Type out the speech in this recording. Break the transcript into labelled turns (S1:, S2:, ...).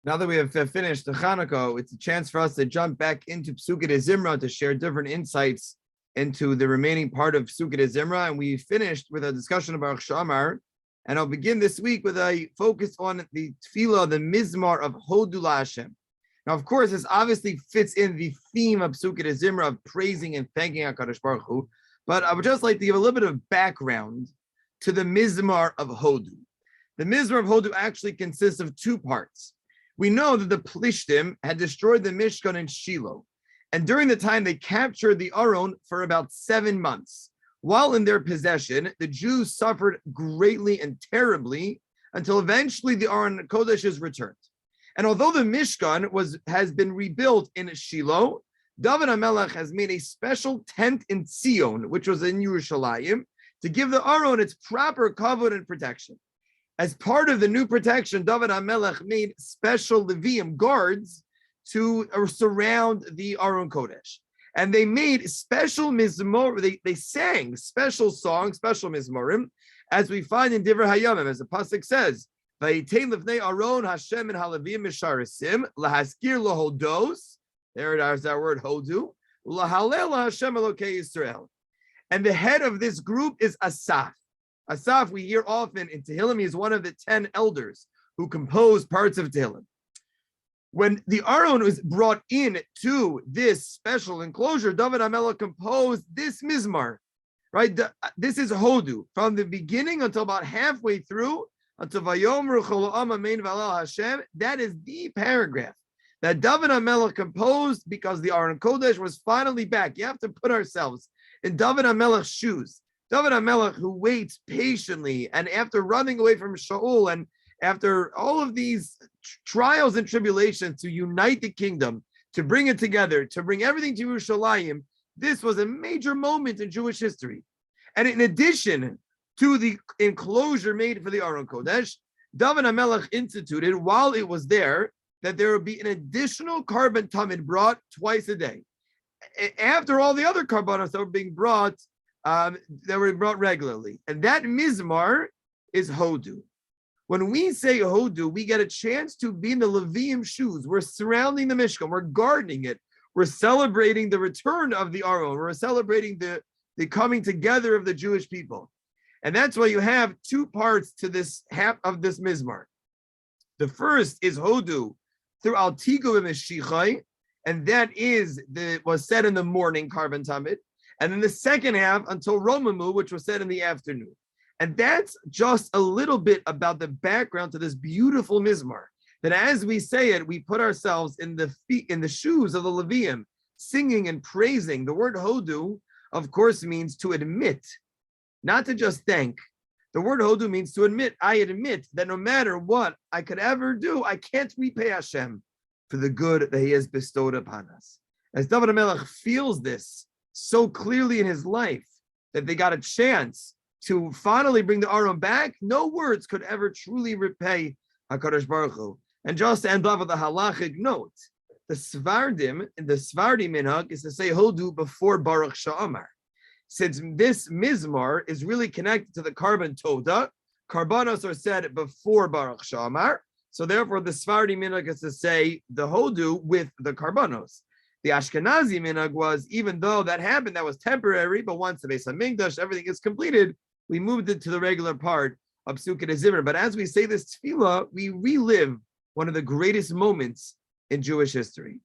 S1: Now that we have finished the Chanukah, it's a chance for us to jump back into Psukei de Zimra to share different insights into the remaining part of Psukei de Zimra. And we finished with a discussion of Baruch Shamar. And I'll begin this week with a focus on the tefillah, the Mizmor of Hodu LaHashem. Now, of course, this obviously fits in the theme of Psukei de Zimra of praising and thanking HaKadosh Baruch Hu. But I would just like to give a little bit of background to the Mizmor of Hodu. The Mizmor of Hodu actually consists of two parts. We know that the Plishtim had destroyed the Mishkan in Shiloh. And during the time they captured the Aron for about 7 months. While in their possession, the Jews suffered greatly and terribly until eventually the Aron Kodesh is returned. And although the Mishkan has been rebuilt in Shiloh, David HaMelech has made a special tent in Zion, which was in Yerushalayim, to give the Aron its proper kavod and protection. As part of the new protection, David HaMelech made special Levium guards to surround the Aron Kodesh. And they made special Mizmor, they sang special songs, special Mizmorim, as we find in Divrei Hayamim, as the Pasuk says, Vayitein lefnei Aron Hashem and Halavim Misharisim, lahaskir lohodos, there it is, that word Hodu, lahalel Hashem Elokei Yisrael. And the head of this group is Asaph. Asaph, we hear often in Tehillim, he is one of the 10 elders who composed parts of Tehillim. When the Aron was brought in to this special enclosure, David HaMelech composed this Mizmor, right? This is Hodu, from the beginning until about halfway through, until Vayomru Chol Ha'am Amen V'Halal Hashem. That is the paragraph that David HaMelech composed because the Aron Kodesh was finally back. You have to put ourselves in David HaMelech's shoes. David HaMelech, who waits patiently, and after running away from Shaul, and after all of these trials and tribulations to unite the kingdom, to bring it together, to bring everything to Yerushalayim, this was a major moment in Jewish history. And in addition to the enclosure made for the Aron Kodesh, David HaMelech instituted, while it was there, that there would be an additional carbon tamid brought twice a day. After all the other carbonos that were being brought, that were brought regularly. And that Mizmor is Hodu. When we say Hodu, we get a chance to be in the Levium shoes. We're surrounding the Mishkan. We're guarding it. We're celebrating the return of the Aron. We're celebrating the coming together of the Jewish people. And that's why you have two parts to this half of this Mizmor. The first is Hodu through Al Tigu V'Meshichai, and that was said in the morning, Karban Tamid. And then the second half until Romamu, which was said in the afternoon. And that's just a little bit about the background to this beautiful Mizmor, that as we say it, we put ourselves in the shoes of the Levium, singing and praising. The word Hodu, of course, means to admit, not to just thank. The word Hodu means to admit. I admit that no matter what I could ever do, I can't repay Hashem for the good that he has bestowed upon us. As David HaMelech feels this so clearly in his life, that they got a chance to finally bring the Aron back, no words could ever truly repay HaKadosh Baruch Hu. And just to end off with a halachic note, the Svardi minhag is to say Hodu before Baruch Sha'amar. Since this Mizmor is really connected to the Karban Toda, Karbanos are said before Baruch Sha'amar, so therefore the Svardi minhag is to say the Hodu with the Karbanos. The Ashkenazi minhag was, even though that happened, that was temporary, but once the Beis HaMikdash, everything is completed, we moved it to the regular part of Psukei de Zimra. But as we say this tefillah, we relive one of the greatest moments in Jewish history.